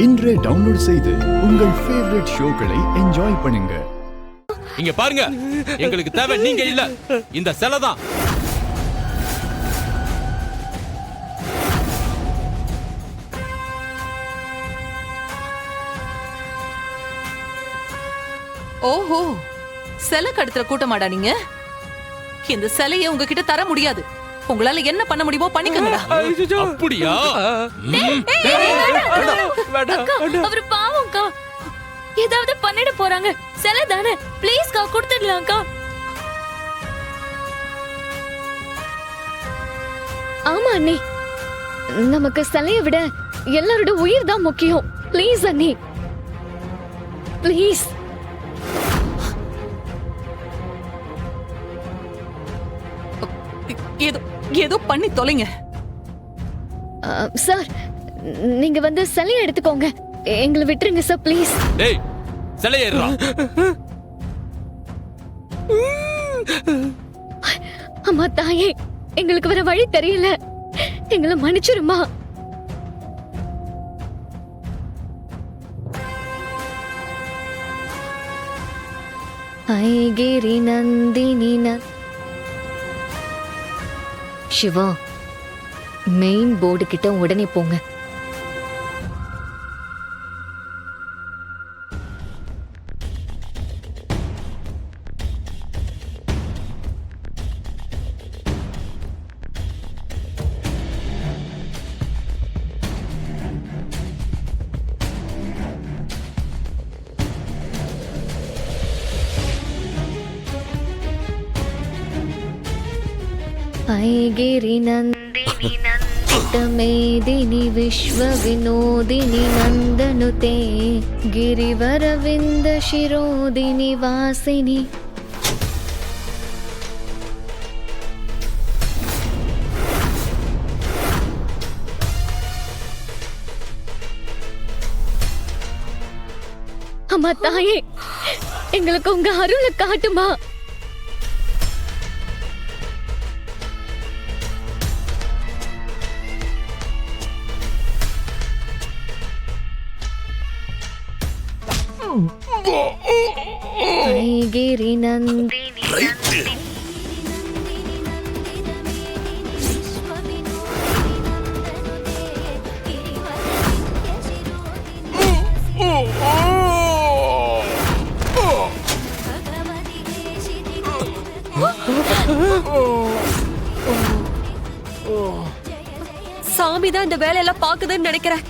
இன்றே டவுன்லோட் செய்து உங்கள் ஃபேவரட் ஷோக்களை என்ஜாய் பண்ணுங்க. இங்க பாருங்க, எங்களுக்கு தேவை நீங்க இல்ல, இந்த சிலை தான். ஓஹோ, சிலை கடத்துற கூட்டமாடா நீங்க? இந்த சிலையை உங்ககிட்ட தர முடியாது. உங்களால என்ன பண்ண முடியுமோ பண்ணிக்கங்கடா. அப்படியா? அவர் பாவம்க்கா, ஏதாவது பண்ணிட போறாங்க. சிலை தானே, ப்ளீஸ்க்கா கொடுத்துடலாம்க்கா. ஆமா அண்ணி, நமக்கு சிலையை விட எல்லாரோட உயிர் தான் முக்கியம். ப்ளீஸ் அண்ணி, ப்ளீஸ். ஏதோ பண்ணி தொலைங்க. சார், நீங்க வந்து சிலையை எடுத்துக்கோங்க, எங்களை விட்டுருங்க சார் ப்ளீஸ். டேய், சிலை ஏறுடா. அம்மா தாயே, எங்களுக்கு வேற வழி தெரியல, எங்களை மன்னிச்சிருமா. ஐகிரி நந்தினி சிவா, மெயின் போர்டு கிட்ட உடனே போங்க. ऐगिरि नन्दिनि नन्दितमेदिनि विश्वविनोदिनि नन्दनुते गिरिवरविन्द शिरोदिनि वासिनि. அம்மா தாயே, எங்களுக்கு உங்க அருளை காட்டுமா. ஐகிரி நந்தினி சாமி தான் இந்த வேலையெல்லாம் பாக்குதுன்னு நினைக்கிறேன்.